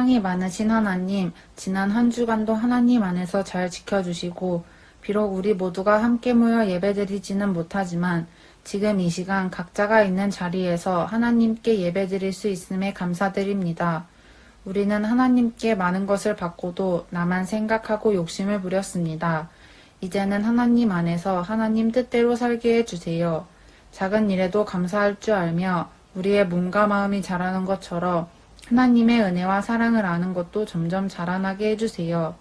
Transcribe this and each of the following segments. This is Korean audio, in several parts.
사랑이 많으신 하나님, 지난 한 주간도 하나님 안에서 잘 지켜주시고, 비록 우리 모두가 함께 모여 예배드리지는 못하지만, 지금 이 시간 각자가 있는 자리에서 하나님께 예배드릴 수 있음에 감사드립니다. 우리는 하나님께 많은 것을 받고도 나만 생각하고 욕심을 부렸습니다. 이제는 하나님 안에서 하나님 뜻대로 살게 해주세요. 작은 일에도 감사할 줄 알며 우리의 몸과 마음이 자라는 것처럼 하나님의 은혜와 사랑을 아는 것도 점점 자라나게 해주세요.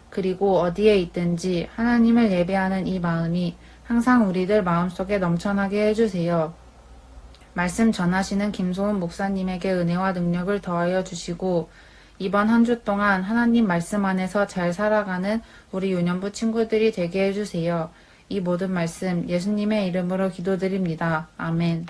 그리고 어디에 있든지 하나님을 예배하는 이 마음이 항상 우리들 마음속에 넘쳐나게 해주세요. 말씀 전하시는 김소은 목사님에게 은혜와 능력을 더하여 주시고 이번 한 주 동안 하나님 말씀 안에서 잘 살아가는 우리 유년부 친구들이 되게 해주세요. 이 모든 말씀 예수님의 이름으로 기도드립니다. 아멘.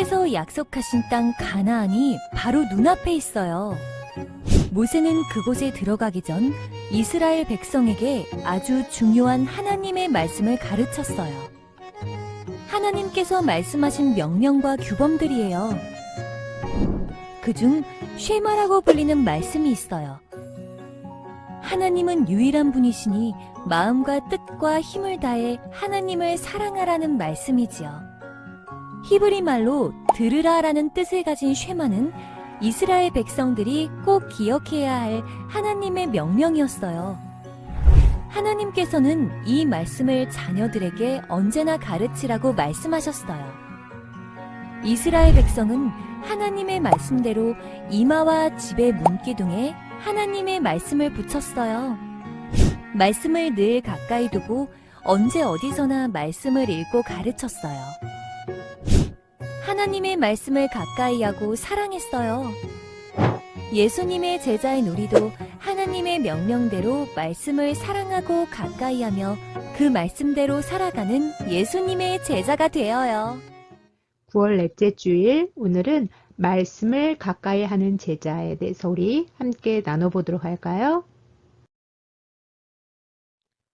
하나님께서 약속하신 땅 가나안이 바로 눈앞에 있어요. 모세는 그곳에 들어가기 전 이스라엘 백성에게 아주 중요한 하나님의 말씀을 가르쳤어요. 하나님께서 말씀하신 명령과 규범들이에요. 그중 쉐마라고 불리는 말씀이 있어요. 하나님은 유일한 분이시니 마음과 뜻과 힘을 다해 하나님을 사랑하라는 말씀이지요. 히브리 말로 들으라라는 뜻을 가진 쉐마는 이스라엘 백성들이 꼭 기억해야 할 하나님의 명령이었어요. 하나님께서는 이 말씀을 자녀들에게 언제나 가르치라고 말씀하셨어요. 이스라엘 백성은 하나님의 말씀대로 이마와 집의 문기둥에 하나님의 말씀을 붙였어요. 말씀을 늘 가까이 두고 언제 어디서나 말씀을 읽고 가르쳤어요. 하나님의 말씀을 가까이 하고 사랑했어요. 예수님의 제자인 우리도 하나님의 명령대로 말씀을 사랑하고 가까이 하며 그 말씀대로 살아가는 예수님의 제자가 되어요. 9월 넷째 주일, 오늘은 말씀을 가까이 하는 제자에 대해서 우리 함께 나눠보도록 할까요?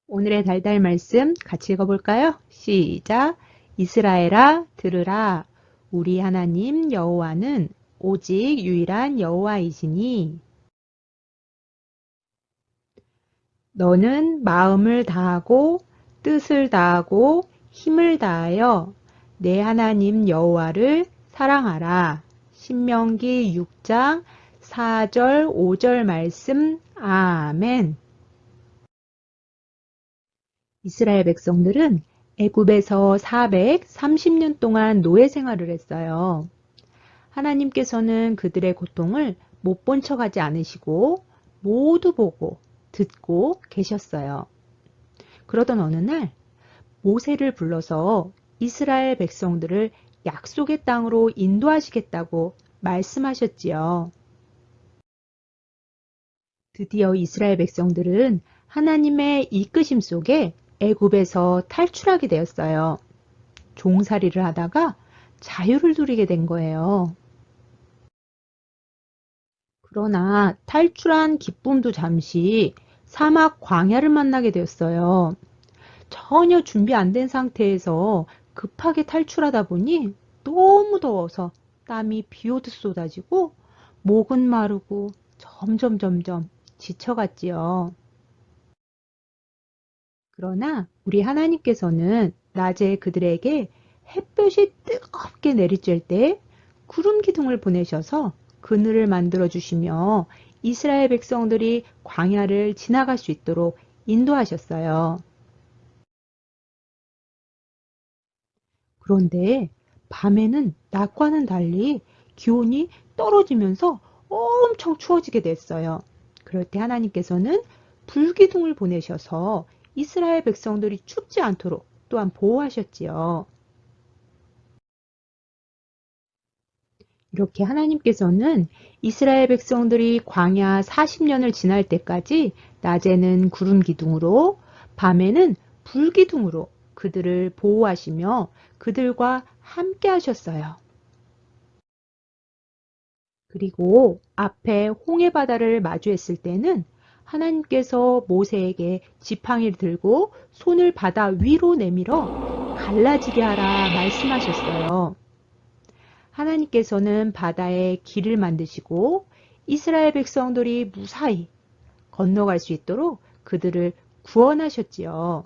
오늘의 달달 말씀 같이 읽어볼까요? 시작! 이스라엘아 들으라. 우리 하나님 여호와는 오직 유일한 여호와이시니 너는 마음을 다하고 뜻을 다하고 힘을 다하여 내 하나님 여호와를 사랑하라. 신명기 6장 4절 5절 말씀. 아멘. 이스라엘 백성들은 애굽에서 430년 동안 노예 생활을 했어요. 하나님께서는 그들의 고통을 못 본 척하지 않으시고 모두 보고 듣고 계셨어요. 그러던 어느 날 모세를 불러서 이스라엘 백성들을 약속의 땅으로 인도하시겠다고 말씀하셨지요. 드디어 이스라엘 백성들은 하나님의 이끄심 속에 애굽에서 탈출하게 되었어요. 종살이를 하다가 자유를 누리게 된 거예요. 그러나 탈출한 기쁨도 잠시 사막 광야를 만나게 되었어요. 전혀 준비 안 된 상태에서 급하게 탈출하다 보니 너무 더워서 땀이 비오듯 쏟아지고 목은 마르고 점점 지쳐갔지요. 그러나 우리 하나님께서는 낮에 그들에게 햇볕이 뜨겁게 내리쬐 때 구름 기둥을 보내셔서 그늘을 만들어 주시며 이스라엘 백성들이 광야를 지나갈 수 있도록 인도하셨어요. 그런데 밤에는 낮과는 달리 기온이 떨어지면서 엄청 추워지게 됐어요. 그럴 때 하나님께서는 불기둥을 보내셔서 이스라엘 백성들이 춥지 않도록 또한 보호하셨지요. 이렇게 하나님께서는 이스라엘 백성들이 광야 40년을 지날 때까지 낮에는 구름 기둥으로 밤에는 불 기둥으로 그들을 보호하시며 그들과 함께 하셨어요. 그리고 앞에 홍해 바다를 마주했을 때는 하나님께서 모세에게 지팡이를 들고 손을 바다 위로 내밀어 갈라지게 하라 말씀하셨어요. 하나님께서는 바다에 길을 만드시고 이스라엘 백성들이 무사히 건너갈 수 있도록 그들을 구원하셨지요.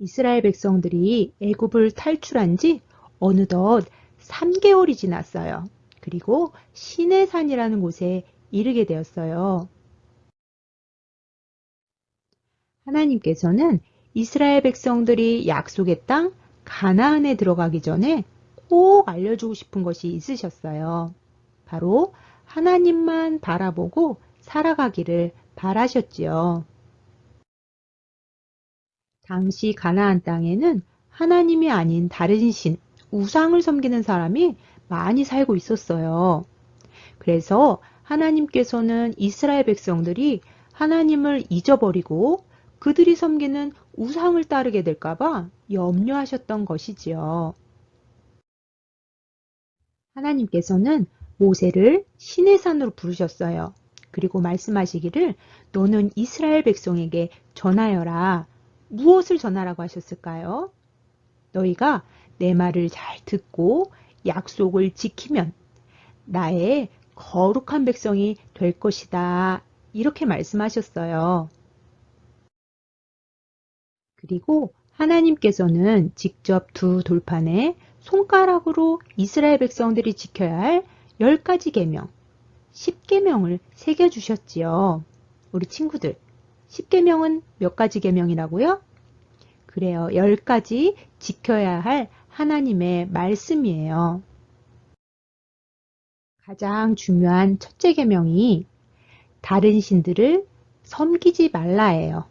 이스라엘 백성들이 애굽을 탈출한 지 어느덧 3개월이 지났어요. 그리고 시내산이라는 곳에 이르게 되었어요. 하나님께서는 이스라엘 백성들이 약속의 땅 가나안에 들어가기 전에 꼭 알려주고 싶은 것이 있으셨어요. 바로 하나님만 바라보고 살아가기를 바라셨지요. 당시 가나안 땅에는 하나님이 아닌 다른 신, 우상을 섬기는 사람이 많이 살고 있었어요. 그래서 하나님께서는 이스라엘 백성들이 하나님을 잊어버리고 그들이 섬기는 우상을 따르게 될까봐 염려하셨던 것이지요. 하나님께서는 모세를 시내산으로 부르셨어요. 그리고 말씀하시기를 너는 이스라엘 백성에게 전하여라. 무엇을 전하라고 하셨을까요? 너희가 내 말을 잘 듣고 약속을 지키면 나의 거룩한 백성이 될 것이다. 이렇게 말씀하셨어요. 그리고 하나님께서는 직접 두 돌판에 손가락으로 이스라엘 백성들이 지켜야 할 10가지 계명, 10계명을 새겨주셨지요. 우리 친구들, 10계명은 몇 가지 계명이라고요? 그래요. 10가지 지켜야 할 하나님의 말씀이에요. 가장 중요한 첫째 계명이 다른 신들을 섬기지 말라예요.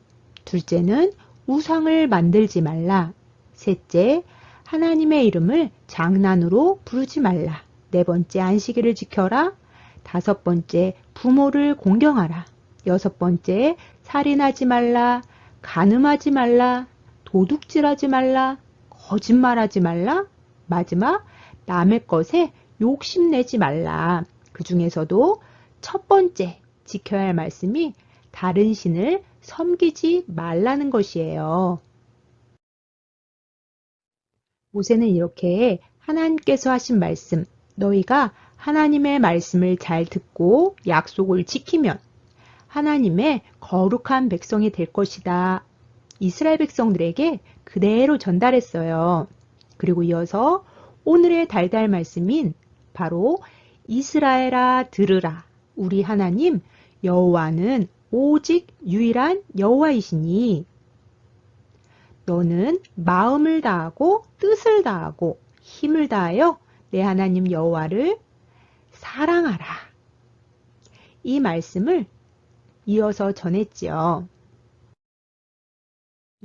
둘째는 우상을 만들지 말라. 셋째, 하나님의 이름을 장난으로 부르지 말라. 네 번째, 안식일을 지켜라. 다섯 번째, 부모를 공경하라. 여섯 번째, 살인하지 말라. 간음하지 말라. 도둑질하지 말라. 거짓말하지 말라. 마지막, 남의 것에 욕심내지 말라. 그 중에서도 첫 번째 지켜야 할 말씀이 다른 신을 섬기지 말라는 것이에요. 모세는 이렇게 하나님께서 하신 말씀, 너희가 하나님의 말씀을 잘 듣고 약속을 지키면 하나님의 거룩한 백성이 될 것이다. 이스라엘 백성들에게 그대로 전달했어요. 그리고 이어서 오늘의 달달 말씀인 바로 이스라엘아 들으라. 우리 하나님 여호와는 오직 유일한 여호와이시니 너는 마음을 다하고 뜻을 다하고 힘을 다하여 내 하나님 여호와를 사랑하라. 이 말씀을 이어서 전했지요.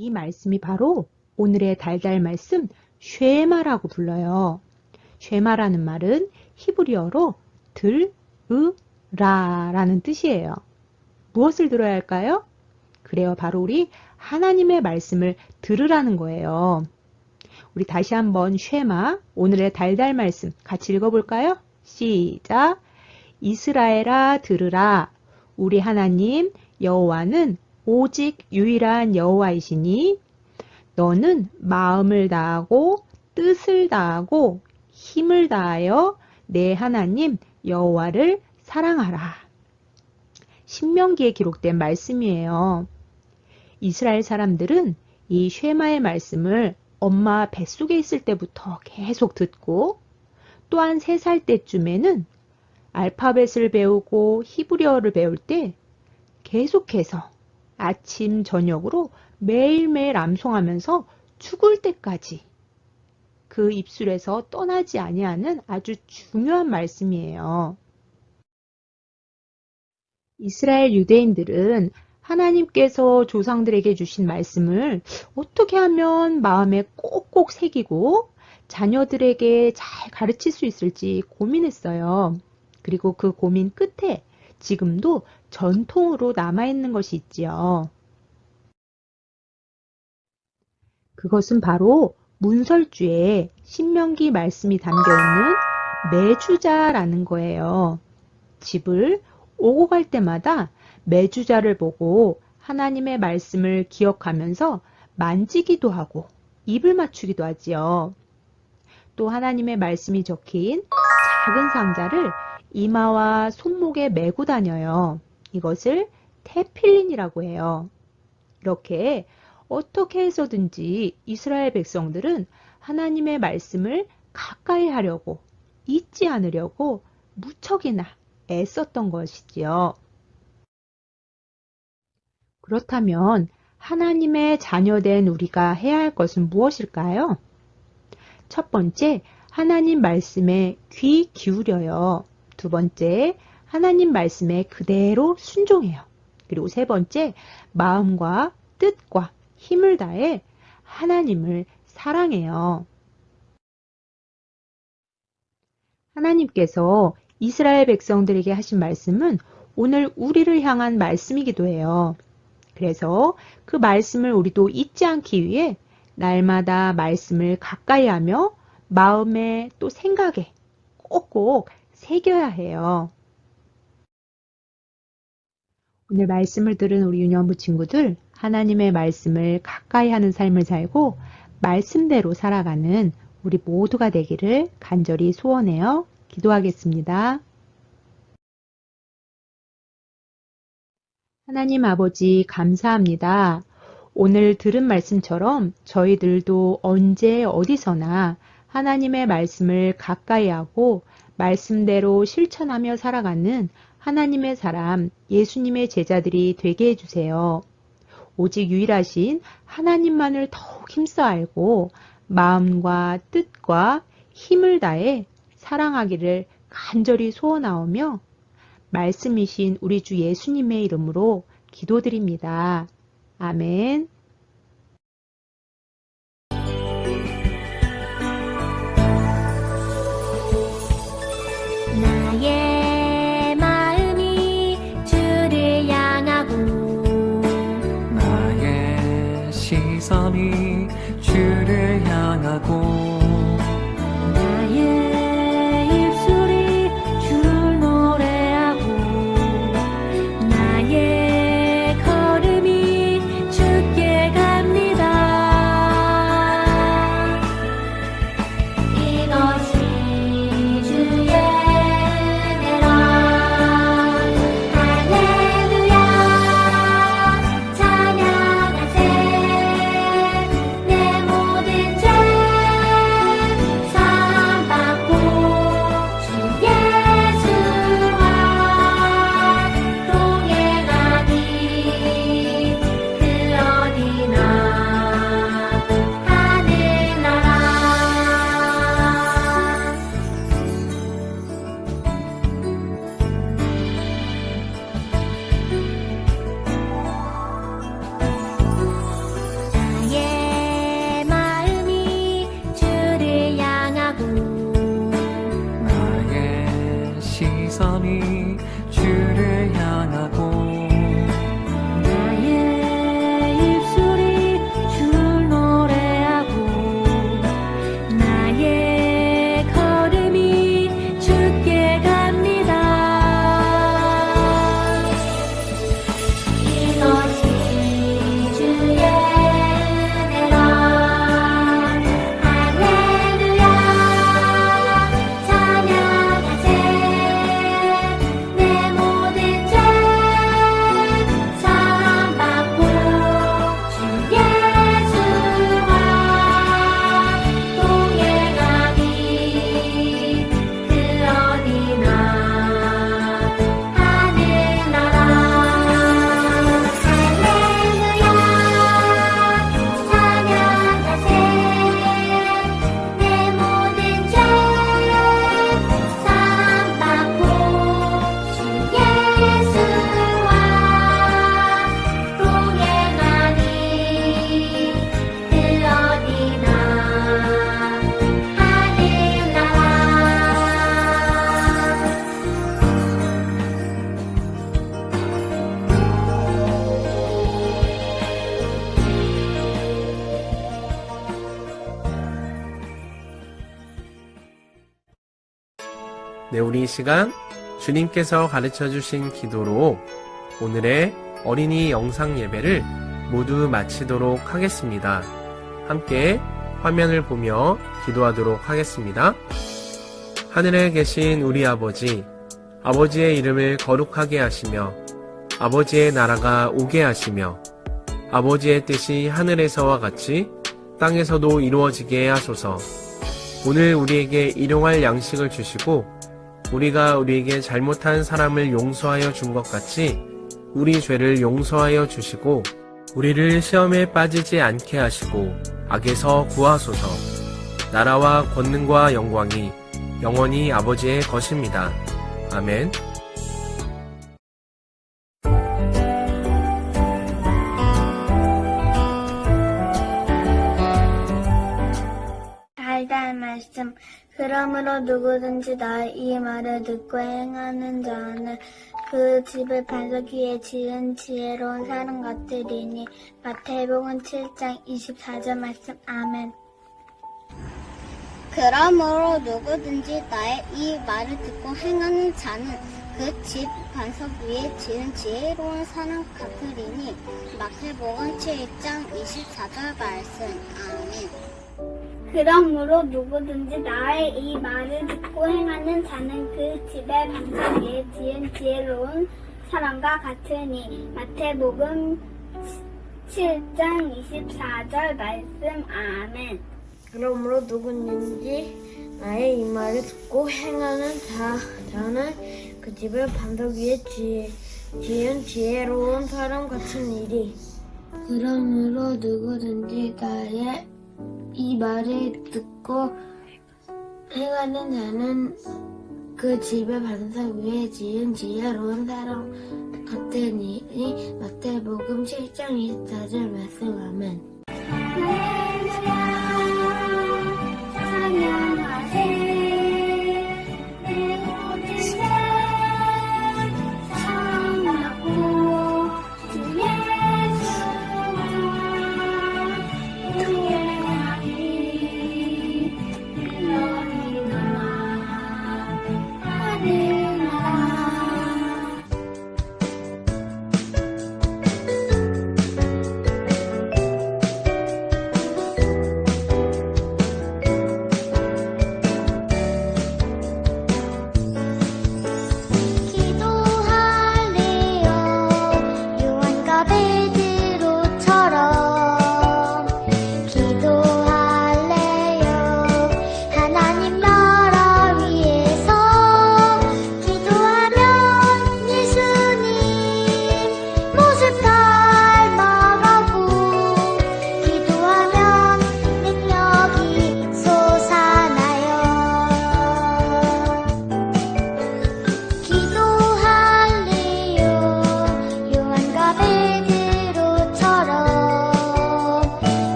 이 말씀이 바로 오늘의 달달 말씀 쉐마라고 불러요. 쉐마라는 말은 히브리어로 들으라라는 뜻이에요. 무엇을 들어야 할까요? 그래요. 바로 우리 하나님의 말씀을 들으라는 거예요. 우리 다시 한번 쉐마, 오늘의 달달 말씀 같이 읽어볼까요? 시작! 이스라엘아 들으라. 우리 하나님 여호와는 오직 유일한 여호와이시니 너는 마음을 다하고 뜻을 다하고 힘을 다하여 내 하나님 여호와를 사랑하라. 신명기에 기록된 말씀이에요. 이스라엘 사람들은 이 쉐마의 말씀을 엄마 뱃속에 있을 때부터 계속 듣고 또한 3살 때쯤에는 알파벳을 배우고 히브리어를 배울 때 계속해서 아침, 저녁으로 매일매일 암송하면서 죽을 때까지 그 입술에서 떠나지 아니하는 아주 중요한 말씀이에요. 이스라엘 유대인들은 하나님께서 조상들에게 주신 말씀을 어떻게 하면 마음에 꼭꼭 새기고 자녀들에게 잘 가르칠 수 있을지 고민했어요. 그리고 그 고민 끝에 지금도 전통으로 남아있는 것이 있지요. 그것은 바로 문설주에 신명기 말씀이 담겨있는 매주자라는 거예요. 집을 오고 갈 때마다 매주자를 보고 하나님의 말씀을 기억하면서 만지기도 하고 입을 맞추기도 하지요. 또 하나님의 말씀이 적힌 작은 상자를 이마와 손목에 메고 다녀요. 이것을 테필린이라고 해요. 이렇게 어떻게 해서든지 이스라엘 백성들은 하나님의 말씀을 가까이 하려고 잊지 않으려고 무척이나 애썼던 것이지요. 그렇다면 하나님의 자녀된 우리가 해야 할 것은 무엇일까요? 첫 번째, 하나님 말씀에 귀 기울여요. 두 번째, 하나님 말씀에 그대로 순종해요. 그리고 세 번째, 마음과 뜻과 힘을 다해 하나님을 사랑해요. 하나님께서 이스라엘 백성들에게 하신 말씀은 오늘 우리를 향한 말씀이기도 해요. 그래서 그 말씀을 우리도 잊지 않기 위해 날마다 말씀을 가까이 하며 마음에 또 생각에 꼭꼭 새겨야 해요. 오늘 말씀을 들은 우리 유년부 친구들, 하나님의 말씀을 가까이 하는 삶을 살고 말씀대로 살아가는 우리 모두가 되기를 간절히 소원해요. 기도하겠습니다. 하나님 아버지 감사합니다. 오늘 들은 말씀처럼 저희들도 언제 어디서나 하나님의 말씀을 가까이 하고 말씀대로 실천하며 살아가는 하나님의 사람, 예수님의 제자들이 되게 해주세요. 오직 유일하신 하나님만을 더욱 힘써 알고 마음과 뜻과 힘을 다해 사랑하기를 간절히 소원하오며 말씀이신 우리 주 예수님의 이름으로 기도드립니다. 아멘. 나의 마음이 주를 향하고 나의 시선이 주를 향하고 나의 입술이 주를 노래하고 나의 걸음이 주께 갑니다. 이것이 주의 은혜라. 할렐루야 찬양하세. 네, 우리 이 시간 주님께서 가르쳐 주신 기도로 오늘의 어린이 영상 예배를 모두 마치도록 하겠습니다. 함께 화면을 보며 기도하도록 하겠습니다. 하늘에 계신 우리 아버지, 아버지의 이름을 거룩하게 하시며 아버지의 나라가 오게 하시며 아버지의 뜻이 하늘에서와 같이 땅에서도 이루어지게 하소서. 오늘 우리에게 일용할 양식을 주시고 우리가 우리에게 잘못한 사람을 용서하여 준 것 같이 우리 죄를 용서하여 주시고 우리를 시험에 빠지지 않게 하시고 악에서 구하소서. 나라와 권능과 영광이 영원히 아버지의 것입니다. 아멘. 달달 말씀. 그러므로 누구든지 나의 이 말을 듣고 행하는 자는 그 집을 반석 위에 지은 지혜로운 사람 같으리니. 마태복음 7장 24절 말씀. 아멘. 그러므로 누구든지 나의 이 말을 듣고 행하는 자는 그 집 반석 위에 지은 지혜로운 사람 같으리니. 마태복음 7장 24절 말씀. 아멘. 그러므로 누구든지 나의 이 말을 듣고 행하는 자는 그 집의 반석 위에 지은 지혜로운 사람과 같으니. 마태복음 7장 24절 말씀. 아멘. 그러므로 누구든지 나의 이 말을 듣고 행하는 자는 그 집을 반석 위에 지은 지혜로운 사람 같은 일이. 그러므로 누구든지 나의 이 말을 듣고 행하는 자는 그 집의 반석 위에 지은 지혜로운 사람 같으니. 마태복음 7장 24절 말씀. 아멘.